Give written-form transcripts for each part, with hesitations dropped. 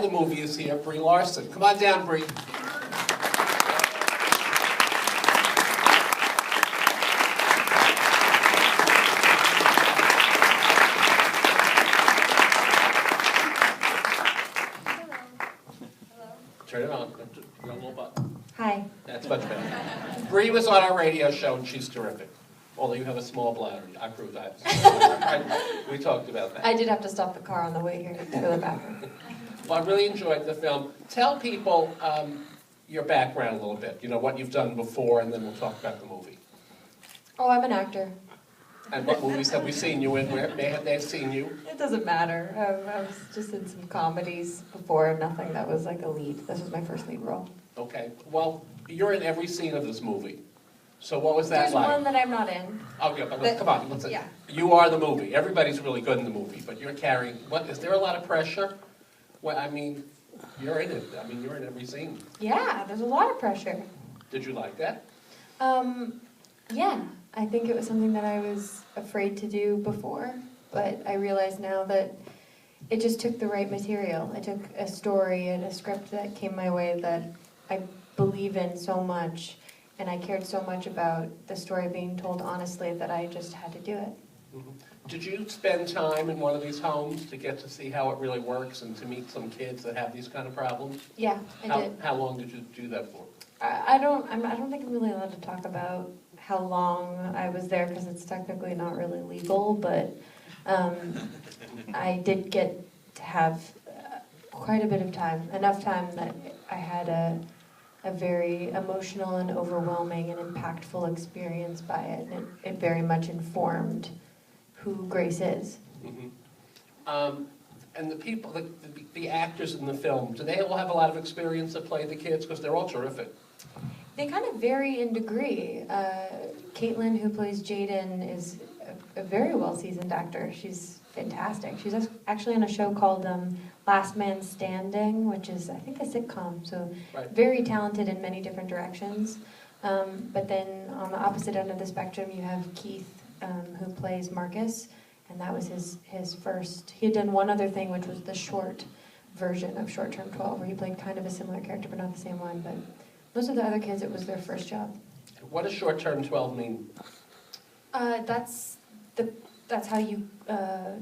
The movie is here, Brie Larson. Come on down, Brie. Turn it on. A little button. Hi. That's much better. Brie was on our radio show, and she's terrific. Although you have a small bladder. I proved that. We talked about that. I did have to stop the car on the way here to go to the bathroom. Well, I really enjoyed the film. Tell people your background a little bit. You know, what you've done before, and then we'll talk about the movie. Oh, I'm an actor. And what movies have we seen you in? Where have they seen you? It doesn't matter. I was just in some comedies before, nothing that was like a lead. This was my first lead role. Okay. Well, you're in every scene of this movie. So what was that There's like? one that I'm not in. Oh, yeah, but come on. Yeah. You are the movie. Everybody's really good in the movie, but you're carrying... What, is there a lot of pressure? Well, I mean, you're in it. I mean, you're in every scene. Yeah, there's a lot of pressure. Did you like that? Yeah. I think it was something that I was afraid to do before, but I realize now that it just took the right material. I took a story and a script that came my way that I believe in so much, and I cared so much about the story being told honestly that I just had to do it. Mm-hmm. Did you spend time in one of these homes to get to see how it really works and to meet some kids that have these kind of problems? Yeah, I did. How long did you do that for? I don't think I'm really allowed to talk about how long I was there because it's technically not really legal, but I did get to have quite a bit of time, enough time that I had a very emotional and overwhelming and impactful experience by it, and it very much informed who Grace is. Mm-hmm. And the people, the actors in the film, do they all have a lot of experience that play the kids? Because they're all terrific. They kind of vary in degree. Caitlin, who plays Jaden, is a very well-seasoned actor. She's fantastic. She's actually on a show called Last Man Standing, which is, I think, a sitcom, so Right. very talented in many different directions. But then on the opposite end of the spectrum, you have Keith, who plays Marcus, and that was his first. He had done one other thing, which was the short version of Short Term 12, where he played kind of a similar character, but not the same one. But most of the other kids, it was their first job. What does Short Term 12 mean? That's how you how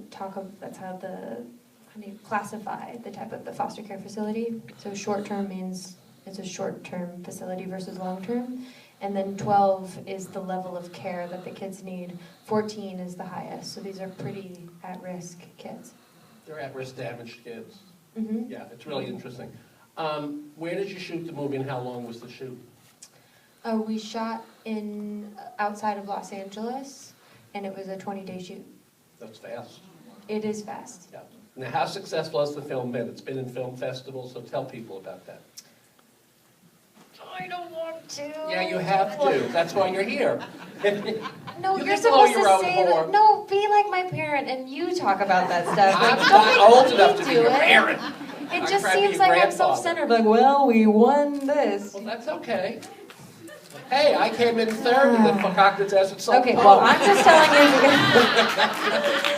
do you classify the type of the foster care facility. So short term means it's a short term facility versus long term. And then 12 is the level of care that the kids need. 14 is the highest. So these are pretty at-risk kids. They're at-risk damaged kids. Mm-hmm. Yeah, it's really interesting. Where did you shoot the movie and how long was the shoot? We shot outside of Los Angeles, and it was a 20-day shoot. That's fast. It is fast. Yeah. Now, how successful has the film been? It's been in film festivals, so tell people about that. I don't want to. Yeah, you have to. That's why you're here. No, You you're can blow supposed your to own say horn. that. No, be like my parent and you talk about that stuff. Like, I'm don't not make old me enough to be do your it. parent. It I'm just crappy seems like I'm grandfather. self-centered. Like, well, we won this. Well, that's okay. Hey, I came in third in the concocted desert song. Okay, well, I'm just telling you.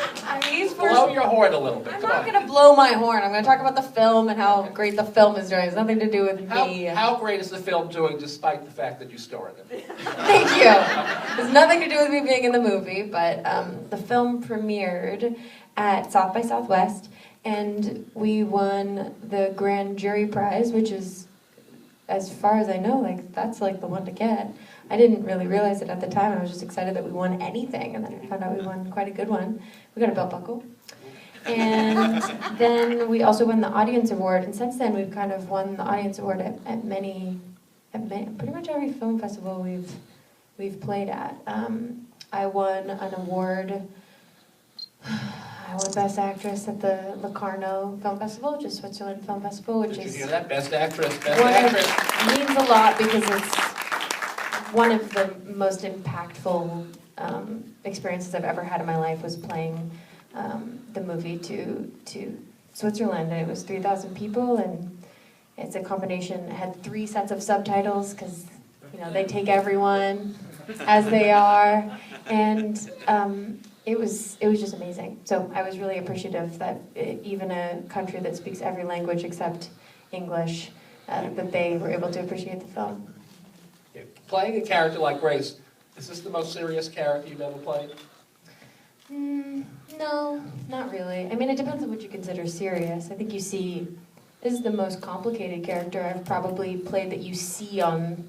These Blow your horn a little bit. I'm Come not on. going to blow my horn. I'm going to talk about the film and how great the film is doing. It has nothing to do with me. How great is the film doing despite the fact that you starred it? Thank you. It has nothing to do with me being in the movie, but the film premiered at South by Southwest, and we won the Grand Jury Prize, which is, as far as I know, that's the one to get. I didn't really realize it at the time. I was just excited that we won anything, and then I found out we won quite a good one. We got a belt buckle. And then we also won the Audience Award, and since then we've kind of won the Audience Award at pretty much every film festival we've played at. I won an award. I won Best Actress at the Locarno Film Festival, which is Switzerland Film Festival, which Did is you hear that? Best Actress, Best Actress. means a lot because it's one of the most impactful experiences I've ever had in my life was playing the movie to Switzerland, and it was 3,000 people, and it's a combination. It had 3 sets of subtitles because they take everyone as they are, and it was just amazing. So I was really appreciative that even a country that speaks every language except English, that they were able to appreciate the film. Yeah. Playing a character like Grace, is this the most serious character you've ever played? No, not really. I mean, it depends on what you consider serious. I think you see, this is the most complicated character I've probably played that you see on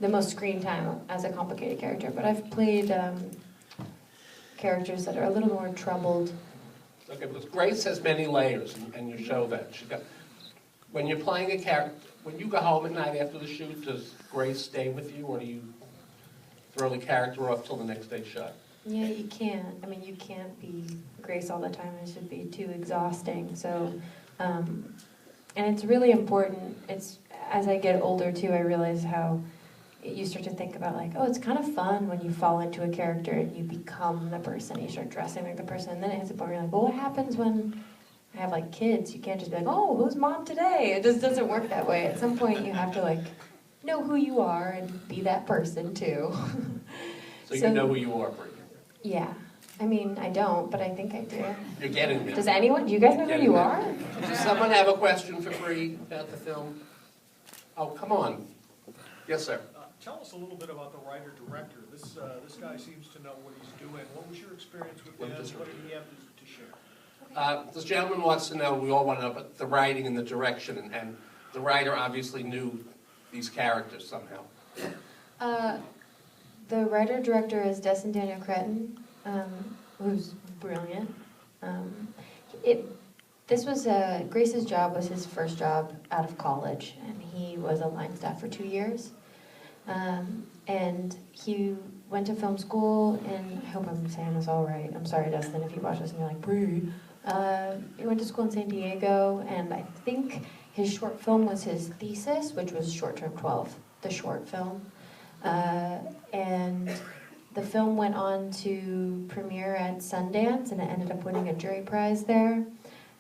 the most screen time as a complicated character. But I've played characters that are a little more troubled. Okay, because Grace has many layers, and you show that. When you're playing a character, when you go home at night after the shoot, does Grace stay with you, or do you throw the character off till the next day's shot? Yeah, you can't. I mean, you can't be Grace all the time. It should be too exhausting. So, and it's really important. It's as I get older too, I realize how you start to think about like, oh, it's kind of fun when you fall into a character and you become the person. You start dressing like the person, and then it hits a point where you're like, well, what happens when I have like kids? You can't just be like, oh, who's mom today? It just doesn't work that way. At some point, you have to like know who you are and be that person too. So you know who you are, Brie. Yeah. I mean, I don't, but I think I do. You're getting there. Does anyone? Do you guys know who you are? Does someone have a question for Brie about the film? Oh, come on. Yes, sir. Tell us a little bit about the writer-director. This guy seems to know what he's doing. What was your experience with him? What did he have to share? This gentleman wants to know, we all want to know, about the writing and the direction, and the writer obviously knew these characters somehow. The writer-director is Destin Daniel Cretton, who's brilliant. This was Grace's job was his first job out of college, and he was a line staff for 2 years. And he went to film school, and I hope I'm saying this all right. I'm sorry, Destin, if you watch this and you're like, Brie. He went to school in San Diego, and I think his short film was his thesis, which was Short Term 12, the short film. And the film went on to premiere at Sundance, and it ended up winning a jury prize there.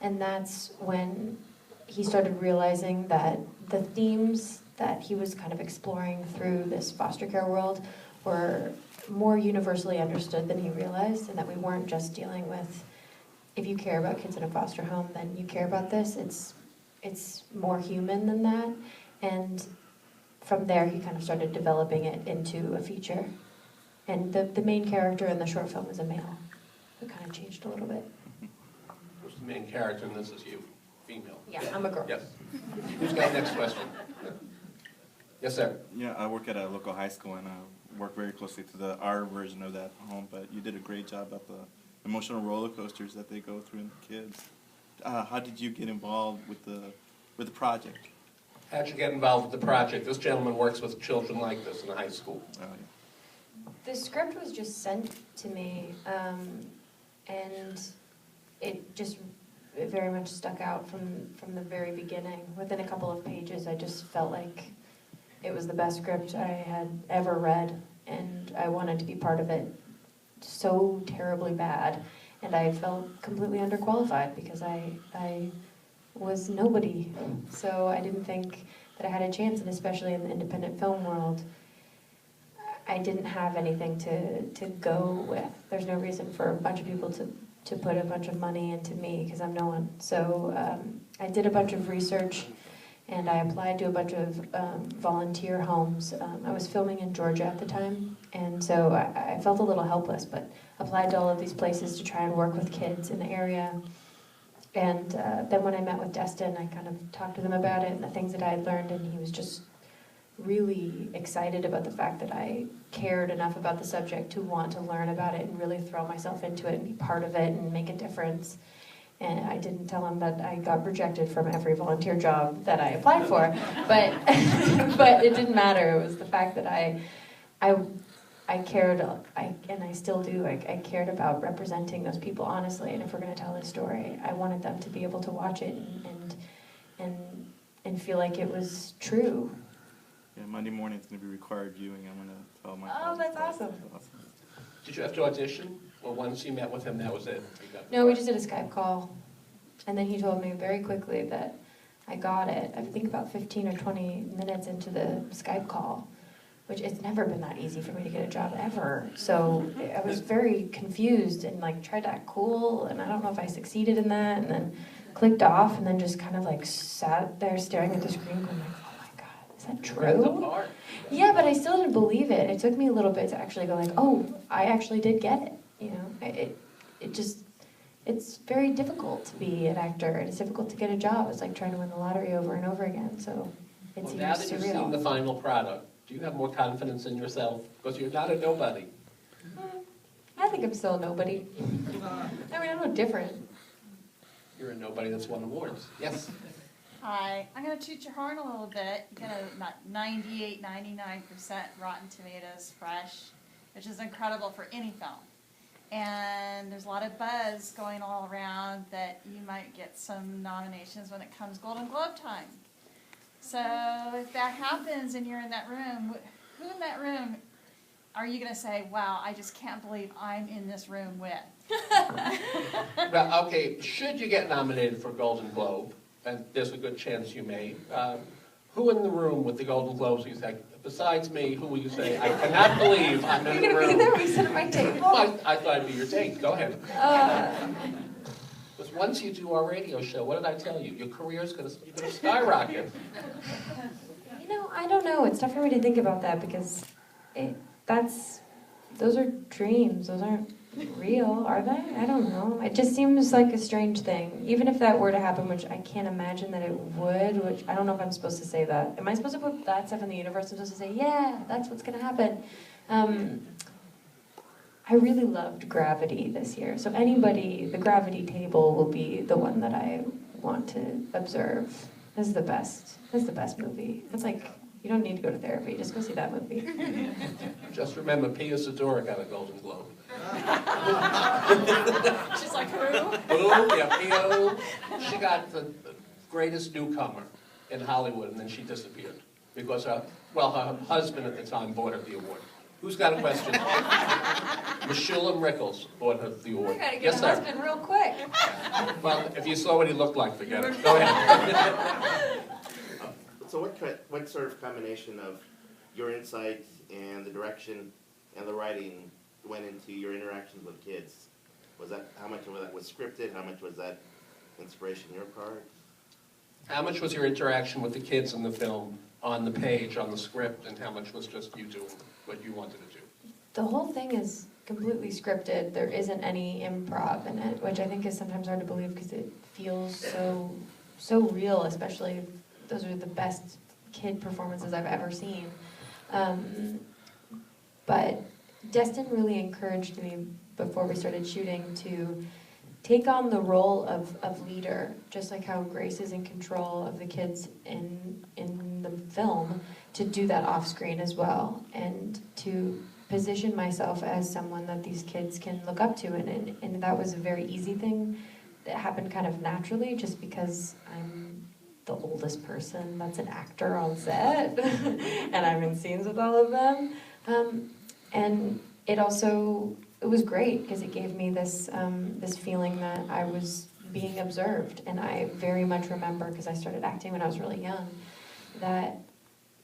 And that's when he started realizing that the themes that he was kind of exploring through this foster care world were more universally understood than he realized, and that we weren't just dealing with, if you care about kids in a foster home, then you care about this. It's more human than that. And from there, he kind of started developing it into a feature. And the main character in the short film is a male. It kind of changed a little bit. Who's the main character, and this is you, female? Yeah, I'm a girl. Yes. Who's got the next question? Yes, sir. Yeah, I work at a local high school, and I work very closely to our version of that home, but you did a great job at the emotional roller coasters that they go through in the kids. How did you get involved with the project? How'd you get involved with the project? This gentleman works with children like this in high school. Oh, yeah. The script was just sent to me, and it just very much stuck out from the very beginning. Within a couple of pages, I just felt like it was the best script I had ever read, and I wanted to be part of it so terribly bad. And I felt completely underqualified because I was nobody. So I didn't think that I had a chance, and especially in the independent film world, I didn't have anything to go with. There's no reason for a bunch of people to put a bunch of money into me because I'm no one. So I did a bunch of research, and I applied to a bunch of volunteer homes. I was filming in Georgia at the time, and so I felt a little helpless, but applied to all of these places to try and work with kids in the area. And then when I met with Destin, I kind of talked to them about it and the things that I had learned, and he was just really excited about the fact that I cared enough about the subject to want to learn about it and really throw myself into it and be part of it and make a difference. And I didn't tell him that I got rejected from every volunteer job that I applied for, but but it didn't matter. It was the fact that I cared, and I still do. I cared about representing those people honestly. And if we're going to tell this story, I wanted them to be able to watch it and feel like it was true. Yeah, Monday morning it's going to be required viewing. I'm going to tell my Oh, that's awesome. Did you have to audition? Or once you met with him, that was it? No, we just did a Skype call. And then he told me very quickly that I got it. I think about 15 or 20 minutes into the Skype call. which it's never been that easy for me to get a job ever. So I was very confused and like tried to act cool, and I don't know if I succeeded in that, and then clicked off, and then just kind of like sat there staring at the screen going like, oh my God, is that true? Yeah, but I still didn't believe it. It took me a little bit to actually go like, oh, I actually did get it. You know, it's very difficult to be an actor, and it's difficult to get a job. It's like trying to win the lottery over and over again, so it seems now that you've seen the surreal. final product, do you have more confidence in yourself? Because you're not a nobody. I think I'm still a nobody. I mean, I'm no different. You're a nobody that's won awards. Yes? Hi, I'm going to toot your horn a little bit. You get a 98, 99% Rotten Tomatoes fresh, which is incredible for any film. And there's a lot of buzz going all around that you might get some nominations when it comes Golden Globe time. So if that happens and you're in that room, who in that room are you going to say, wow, I just can't believe I'm in this room with? Well, okay, should you get nominated for Golden Globe, and there's a good chance you may, who in the room with the Golden Globes you say, besides me, who will you say, I cannot believe I'm in the You're room? going to be there when you sit at my table? Well, I thought it'd be your date. Go ahead. Because once you do our radio show, what did I tell you? Your career's going to skyrocket. You know, I don't know. It's tough for me to think about that because those are dreams. Those aren't real, are they? I don't know. It just seems like a strange thing. Even if that were to happen, which I can't imagine that it would, which I don't know if I'm supposed to say that. Am I supposed to put that stuff in the universe? I'm supposed to say, yeah, that's what's going to happen. I really loved Gravity this year. So the Gravity table will be the one that I want to observe. This is the best. This is the best movie. It's like, you don't need to go to therapy. Just go see that movie. Just remember, Pia Zadora got a Golden Globe. She's like, who? Who? Yeah, Pia. She got the greatest newcomer in Hollywood, and then she disappeared. Because, her husband at the time bought her the award. Who's got a question? Meshulam Rickles bought her the award. I gotta get Yes, a sir. husband real quick. Well, if you saw what he looked like, forget it. Go ahead. So what sort of combination of your insight and the direction and the writing went into your interactions with kids? How much of that was scripted? How much was that inspiration on your part? How much was your interaction with the kids in the film on the page, on the script, and how much was just you doing what you wanted to do? The whole thing is completely scripted. There isn't any improv in it, which I think is sometimes hard to believe because it feels so real, especially those are the best kid performances I've ever seen. But Destin really encouraged me before we started shooting to take on the role of leader, just like how Grace is in control of the kids in the film, to do that off screen as well, and to position myself as someone that these kids can look up to, and that was a very easy thing that happened kind of naturally, just because I'm the oldest person that's an actor on set, and I'm in scenes with all of them, and it was great because it gave me this feeling that I was being observed, and I very much remember, because I started acting when I was really young, that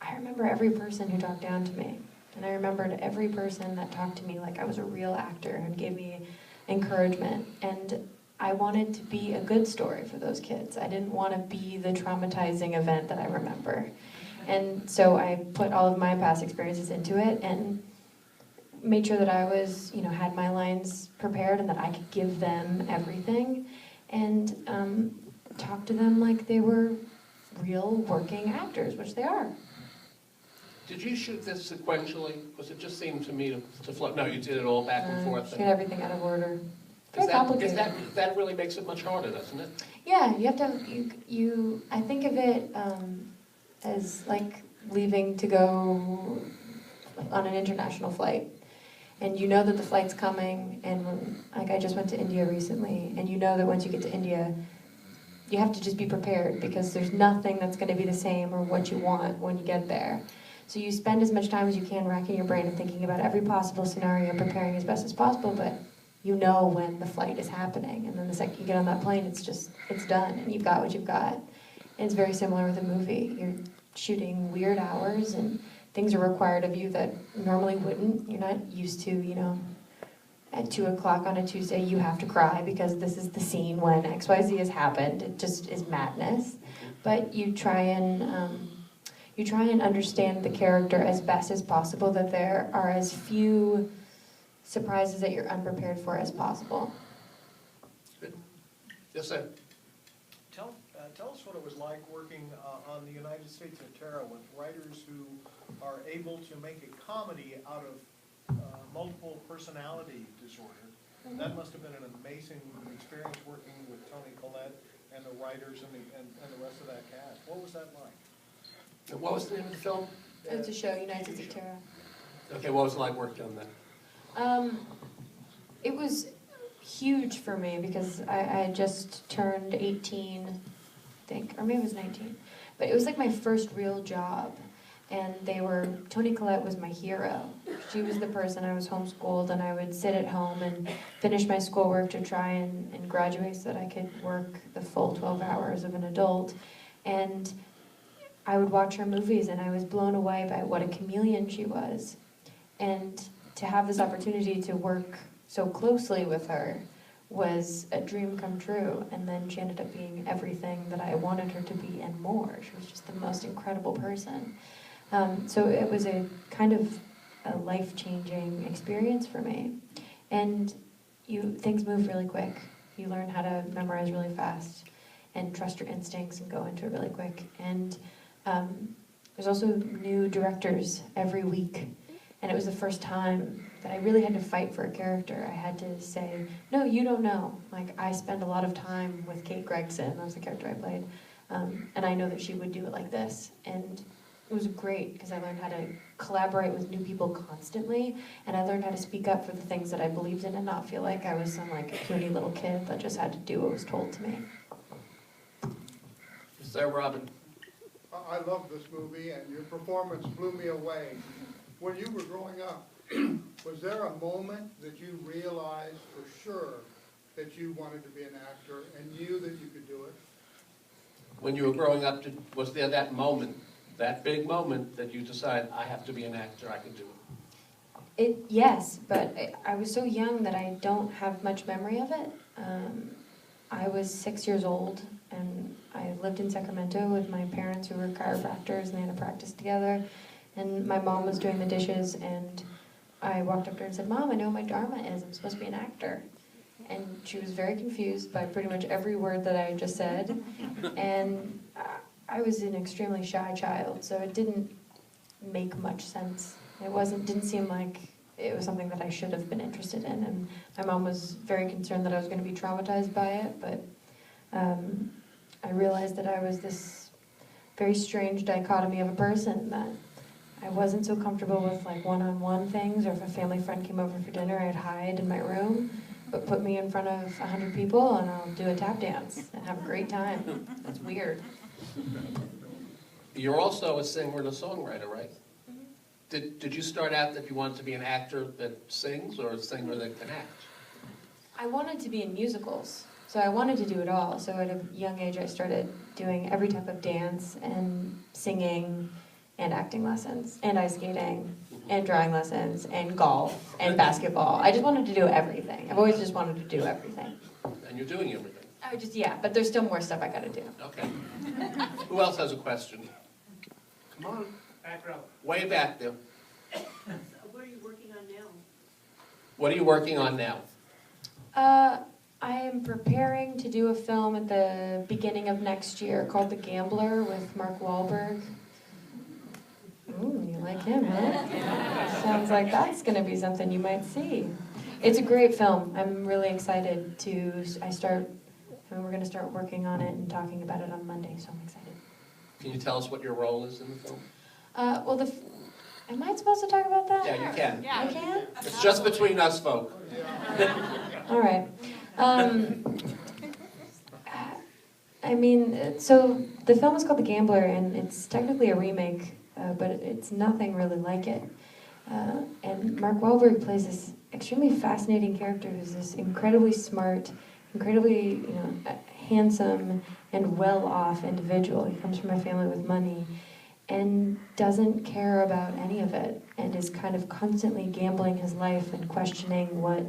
I remember every person who talked down to me, and I remembered every person that talked to me like I was a real actor and gave me encouragement, and I wanted to be a good story for those kids. I didn't want to be the traumatizing event that I remember, and so I put all of my past experiences into it and made sure that I was, had my lines prepared and that I could give them everything and talk to them like they were real working actors, which they are. Did you shoot this sequentially? Because it just seemed to me to flow. No, you did it all back and forth. Get everything out of order. Very complicated. That really makes it much harder, doesn't it? Yeah, you have to, I think of it as like leaving to go on an international flight. And you know that the flight's coming, and like I just went to India recently, and you know that once you get to India, you have to just be prepared because there's nothing that's going to be the same or what you want when you get there. So you spend as much time as you can racking your brain and thinking about every possible scenario, preparing as best as possible, but you know when the flight is happening, and then the second you get on that plane, it's done, and you've got what you've got. And it's very similar with a movie. You're shooting weird hours and things are required of you that normally wouldn't. You're not used to, you know, at 2 o'clock on a Tuesday you have to cry because this is the scene when XYZ has happened. It just is madness. But you try and understand the character as best as possible, that there are as few surprises that you're unprepared for as possible. Good. Yes, sir. Tell us what it was like working on the United States of Terror with writers who are able to make a comedy out of multiple personality disorder. That must have been an amazing experience working with Toni Collette and the writers and the rest of that cast. What was that like? And what was the name of the film? It's a show, United States of Terror. Okay, what was it like working on that? It was huge for me because I had just turned 18, I think, or maybe it was 19. But it was like my first real job. And Toni Collette was my hero. She was the person. I was homeschooled, and I would sit at home and finish my schoolwork to try and graduate so that I could work the full 12 hours of an adult. And I would watch her movies, and I was blown away by what a chameleon she was. And to have this opportunity to work so closely with her was a dream come true. And then she ended up being everything that I wanted her to be and more. She was just the most incredible person. So it was a kind of a life-changing experience for me. And things move really quick. You learn how to memorize really fast and trust your instincts and go into it really quick. And there's also new directors every week. And it was the first time that I really had to fight for a character. I had to say, no, you don't know. Like, I spend a lot of time with Kate Gregson, that was the character I played, and I know that she would do it like this. And it was great because I learned how to collaborate with new people constantly, and I learned how to speak up for the things that I believed in and not feel like I was some like puny little kid that just had to do what was told to me. Is there Robin? I love this movie, and your performance blew me away. When you were growing up, was there a moment that you realized for sure that you wanted to be an actor and knew that you could do it? When you were growing up, was there that moment, that big moment, that you decided, I have to be an actor, I can do it? Yes, but I was so young that I don't have much memory of it. I was 6 years old, and I lived in Sacramento with my parents who were chiropractors, and they had a practice together. And my mom was doing the dishes, and I walked up to her and said, Mom, I know what my dharma is. I'm supposed to be an actor. And she was very confused by pretty much every word that I just said. And I was an extremely shy child, so it didn't make much sense. It didn't seem like it was something that I should have been interested in. And my mom was very concerned that I was going to be traumatized by it, but I realized that I was this very strange dichotomy of a person, that I wasn't so comfortable with like one-on-one things, or if a family friend came over for dinner, I'd hide in my room, but put me in front of 100 people and I'll do a tap dance and have a great time. That's weird. You're also a singer and a songwriter, right? Did you start out that you wanted to be an actor that sings, or a singer that can act? I wanted to be in musicals, so I wanted to do it all. So at a young age, I started doing every type of dance and singing and acting lessons and ice skating and drawing lessons and golf and basketball. I just wanted to do everything. I've always just wanted to do everything. And you're doing everything. Yeah, but there's still more stuff I gotta do. Okay. Who else has a question? Come on. Back row. Way back there. What are you working on now? What are you working on now? I am preparing to do a film at the beginning of next year called The Gambler with Mark Wahlberg. Ooh, you like him, huh? Sounds like that's going to be something you might see. It's a great film. I'm really excited we're going to start working on it and talking about it on Monday, so I'm excited. Can you tell us what your role is in the film? Am I supposed to talk about that? Yeah, you can. Yeah. I can? It's just between us folk. All right. So the film is called The Gambler, and it's technically a remake, but it's nothing really like it. And Mark Wahlberg plays this extremely fascinating character who's this incredibly smart, incredibly handsome, and well-off individual. He comes from a family with money, and doesn't care about any of it, and is kind of constantly gambling his life and questioning what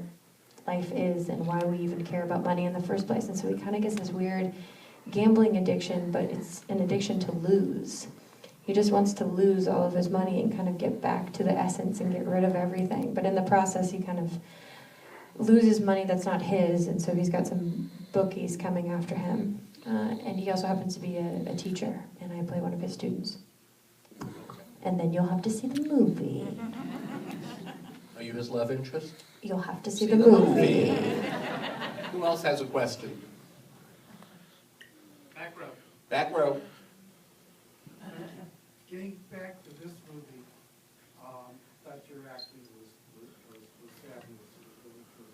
life is and why we even care about money in the first place. And so he kind of gets this weird gambling addiction, but it's an addiction to lose. He just wants to lose all of his money and kind of get back to the essence and get rid of everything. But in the process, he kind of loses money that's not his, and so he's got some bookies coming after him. And he also happens to be a teacher, and I play one of his students. And then you'll have to see the movie. Are you his love interest? You'll have to see the movie. Who else has a question? Back row. Back row. Getting back to this movie, thought your acting was fabulous, it was really good.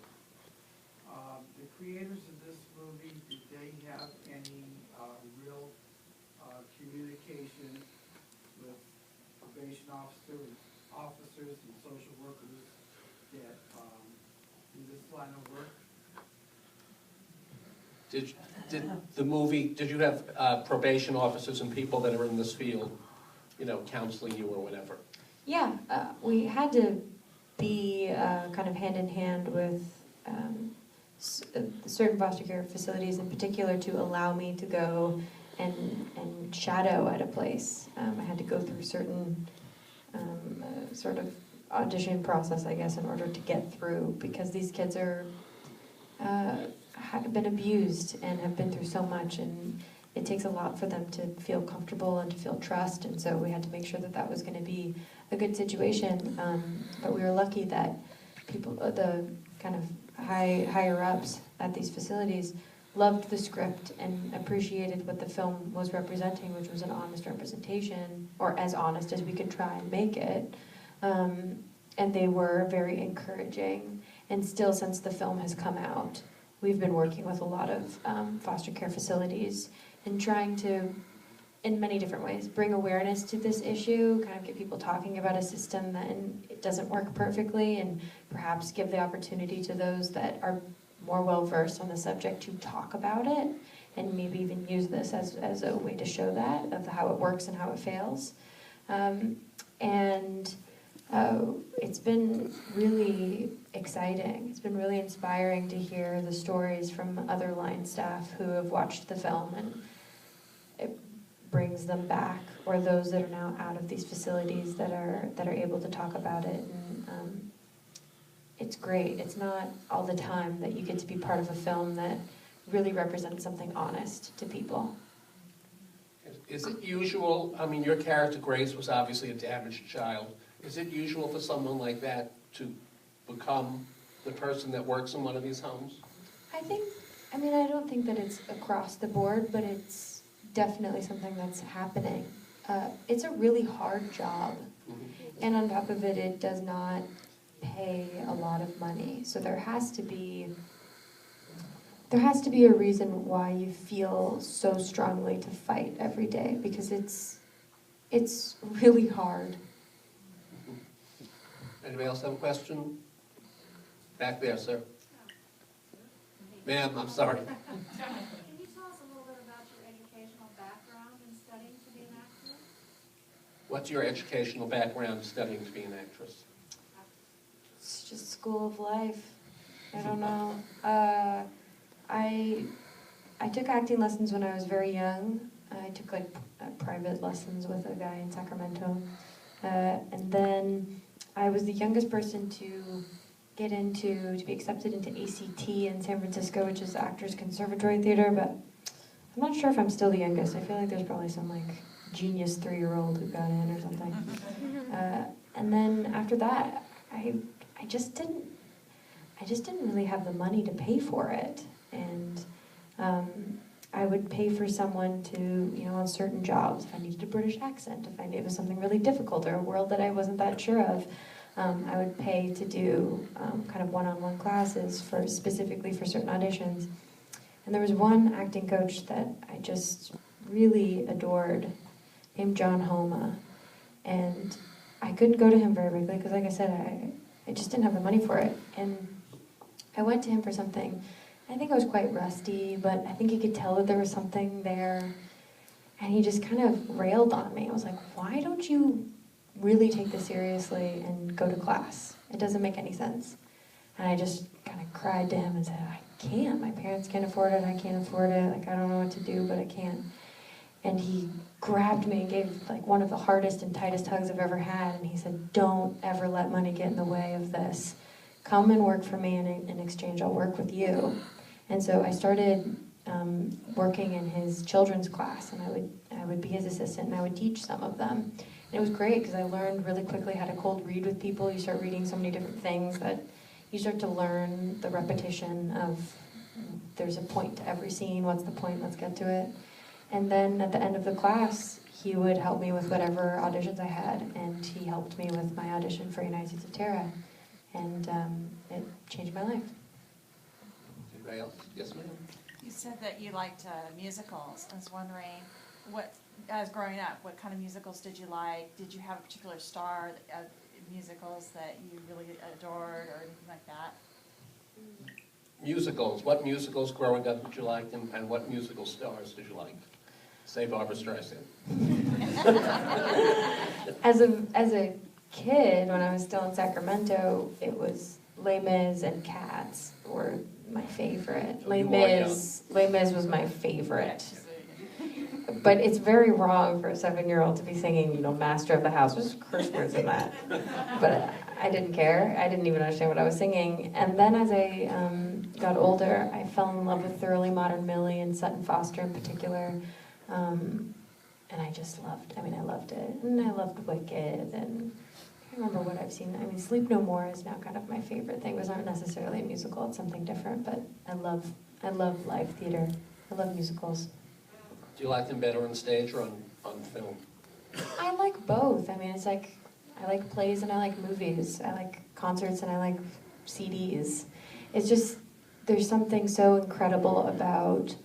The creators of this movie, did they have any real communication with probation officers and social workers that do this line of work? Did you have probation officers and people that are in this field, counseling you or whatever? Yeah, we had to be kind of hand in hand with certain foster care facilities in particular to allow me to go and shadow at a place. I had to go through certain sort of audition process, I guess, in order to get through, because these kids are have been abused and have been through so much, and it takes a lot for them to feel comfortable and to feel trust, and so we had to make sure that that was going to be a good situation. But we were lucky that people, the kind of higher ups at these facilities, loved the script and appreciated what the film was representing, which was an honest representation, or as honest as we could try and make it. And they were very encouraging. And still, since the film has come out, we've been working with a lot of foster care facilities and trying to, in many different ways, bring awareness to this issue, kind of get people talking about a system that it doesn't work perfectly, and perhaps give the opportunity to those that are more well-versed on the subject to talk about it, and maybe even use this as a way to show that, of how it works and how it fails. It's been really exciting. It's been really inspiring to hear the stories from other line staff who have watched the film, and it brings them back, or those that are now out of these facilities that are able to talk about it. And it's great. It's not all the time that you get to be part of a film that really represents something honest to people. Is it usual, your character Grace was obviously a damaged child. Is it usual for someone like that to become the person that works in one of these homes? I don't think that it's across the board, but it's definitely something that's happening. It's a really hard job, and on top of it, it does not pay a lot of money. So there has to be a reason why you feel so strongly to fight every day, because it's really hard. Anybody else have a question? Back there, sir. Ma'am, I'm sorry. Can you tell us a little bit about your educational background in studying to be an actress? What's your educational background studying to be an actress? It's just school of life. I don't know. I took acting lessons when I was very young. I took private lessons with a guy in Sacramento. And then I was the youngest person to be accepted into ACT in San Francisco, which is Actors Conservatory Theater, but I'm not sure if I'm still the youngest. I feel like there's probably some genius 3-year-old who got in or something. And then after that, I just didn't really have the money to pay for it. And I would pay for someone to, on certain jobs, if I needed a British accent, if it was something really difficult or a world that I wasn't that sure of, I would pay to do kind of one-on-one classes specifically for certain auditions. And there was one acting coach that I just really adored, named John Homa. And I couldn't go to him very regularly because, like I said, I just didn't have the money for it. And I went to him for something. I think I was quite rusty, but I think he could tell that there was something there. And he just kind of railed on me. I was like, why don't you really take this seriously and go to class? It doesn't make any sense. And I just kind of cried to him and said, I can't. My parents can't afford it. I can't afford it. Like, I don't know what to do, but I can't. And he grabbed me and gave like one of the hardest and tightest hugs I've ever had. And he said, don't ever let money get in the way of this. Come and work for me, and in exchange, I'll work with you. And so I started working in his children's class, and I would be his assistant, and I would teach some of them. And it was great because I learned really quickly how to cold read with people. You start reading so many different things that you start to learn the repetition of there's a point to every scene. What's the point? Let's get to it. And then at the end of the class, he would help me with whatever auditions I had, and he helped me with my audition for United States of Terra, and it changed my life. Anybody else? Yes, ma'am. You said that you liked musicals. I was wondering, what, as growing up, what kind of musicals did you like? Did you have a particular star of musicals that you really adored or anything like that? Musicals. What musicals growing up did you like, and what musical stars did you like? Say Barbara Streisand. As a kid, when I was still in Sacramento, it was Les Mis and Cats were my favorite. Les Mis was my favorite. But it's very wrong for a 7-year-old to be singing, you know, Master of the House. There's curse words in that. But I didn't care. I didn't even understand what I was singing. And then as I got older, I fell in love with Thoroughly Modern Millie and Sutton Foster in particular. And I just loved, I loved it. And I loved Wicked, and I can't remember what I've seen. I mean, Sleep No More is now kind of my favorite thing. It was not necessarily a musical, it's something different, but I love live theater. I love musicals. Do you like them better on stage or on film? I like both. I mean, it's like, I like plays and I like movies. I like concerts and I like CDs. It's just, there's something so incredible about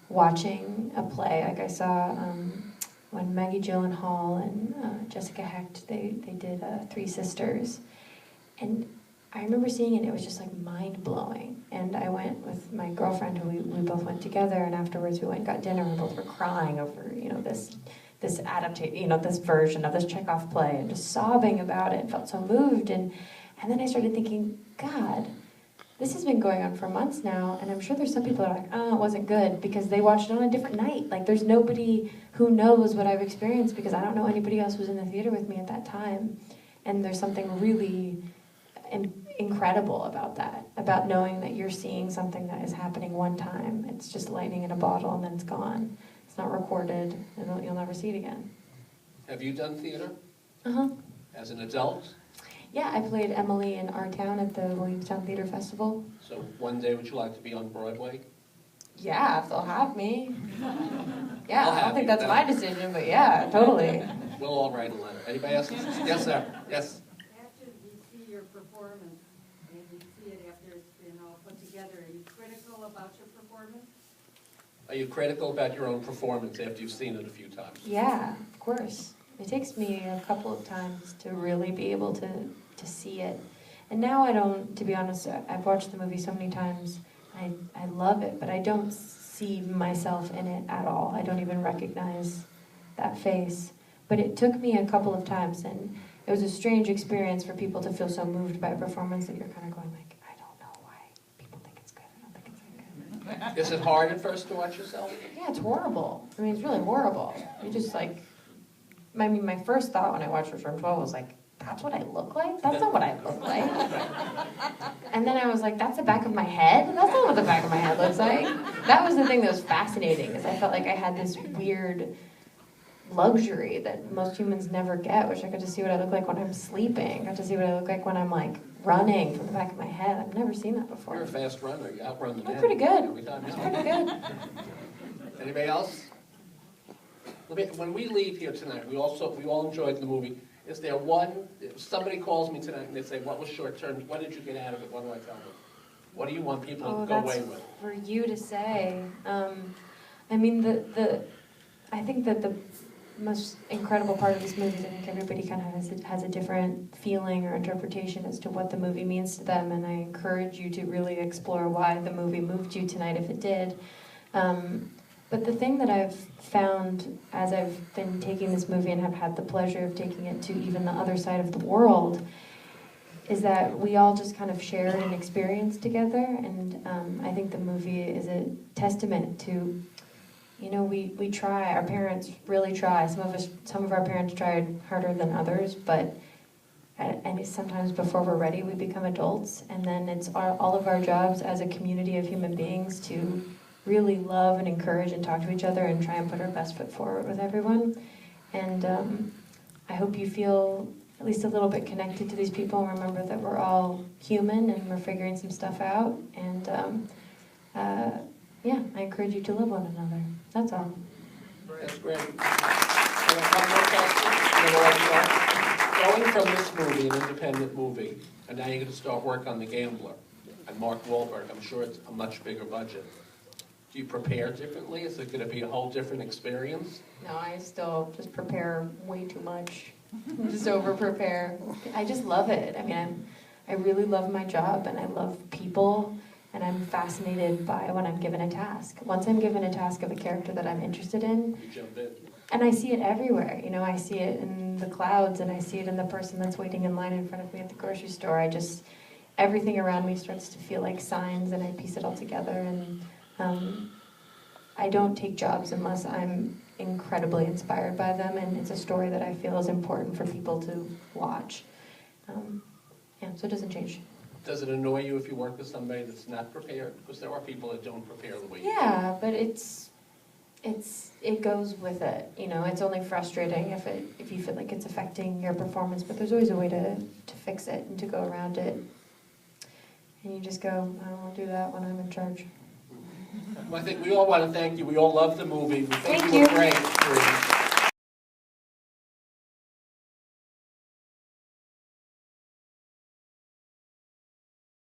watching a play. Like I saw when Maggie Gyllenhaal and Jessica Hecht, they did Three Sisters. And I remember seeing it, it was just like mind-blowing. And I went with my girlfriend, who we both went together, and afterwards we went and got dinner, and we both were crying over, you know, this adaptation, you know, this version of this Chekhov play, and just sobbing about it, and felt so moved. And then I started thinking, God, this has been going on for months now, and I'm sure there's some people that are like, oh, it wasn't good, because they watched it on a different night. Like, there's nobody who knows what I've experienced, because I don't know anybody else who was in the theater with me at that time. And there's something really incredible about that, about knowing that you're seeing something that is happening one time. It's just lightning in a bottle, and then it's gone. It's not recorded, and you'll never see it again. Have you done theater? Uh-huh. As an adult? Yeah, I played Emily in Our Town at the Williamstown Theater Festival. So one day would you like to be on Broadway? Yeah, if they'll have me. Yeah, They'll I have don't think you, that's then. my decision, but yeah, totally. We'll all write a letter. Anybody else? Yes, sir. Yes. After you see your performance, and you see it after it's been all put together, are you critical about your performance? Are you critical about your own performance after you've seen it a few times? Yeah, of course. It takes me a couple of times to really be able to see it. And now I don't, to be honest, I've watched the movie so many times, I love it, but I don't see myself in it at all. I don't even recognize that face. But it took me a couple of times, and it was a strange experience for people to feel so moved by a performance that you're kind of going like, I don't know why people think it's good. I don't think it's that good. Is it hard at first to watch yourself? Yeah, it's horrible. I mean, it's really horrible. You just like, I mean, my first thought when I watched Return 12 was like, that's what I look like? That's not what I look like. And then I was like, that's the back of my head? That's not what the back of my head looks like. That was the thing that was fascinating, is I felt like I had this weird luxury that most humans never get, which I got to see what I look like when I'm sleeping. I got to see what I look like when I'm like running from the back of my head. I've never seen that before. You're a fast runner. You outrun the man. I'm pretty good. Every time. It's pretty good. Anybody else? When we leave here tonight, we all enjoyed the movie. Is there one, if somebody calls me tonight and they say, what was short term, what did you get out of it? What do I tell them? What do you want people to go away with? For you to say. I mean, I think that the most incredible part of this movie is I think everybody kind of has a different feeling or interpretation as to what the movie means to them, and I encourage you to really explore why the movie moved you tonight if it did. But the thing that I've found as I've been taking this movie and have had the pleasure of taking it to even the other side of the world is that we all just kind of shared an experience together, and I think the movie is a testament to, you know, we try, our parents really try. Some of our parents tried harder than others, but and sometimes before we're ready, we become adults, and then it's all of our jobs as a community of human beings to really love and encourage and talk to each other and try and put our best foot forward with everyone. And I hope you feel at least a little bit connected to these people and remember that we're all human and we're figuring some stuff out. And yeah, I encourage you to love one another. That's all. That's great. Going from this movie, an independent movie, and now you're going to start work on The Gambler and Mark Wahlberg, I'm sure it's a much bigger budget. Do you prepare differently? Is it going to be a whole different experience? No, I still just prepare way too much. Just over prepare. I just love it. I mean, I really love my job and I love people, and I'm fascinated by when I'm given a task. Once I'm given a task of a character that I'm interested in, You jump in. and I see it everywhere. You know, I see it in the clouds and I see it in the person that's waiting in line in front of me at the grocery store. Everything around me starts to feel like signs, and I piece it all together. And I don't take jobs unless I'm incredibly inspired by them, and it's a story that I feel is important for people to watch. Yeah, so it doesn't change. Does it annoy you if you work with somebody that's not prepared? Because there are people that don't prepare the way you do. Yeah, but it goes with it. You know, it's only frustrating if you feel like it's affecting your performance, but there's always a way to fix it and to go around it. And you just go, I don't want to do that when I'm in charge. Well, I think we all want to thank you. We all love the movie. We think Thank you were you. great.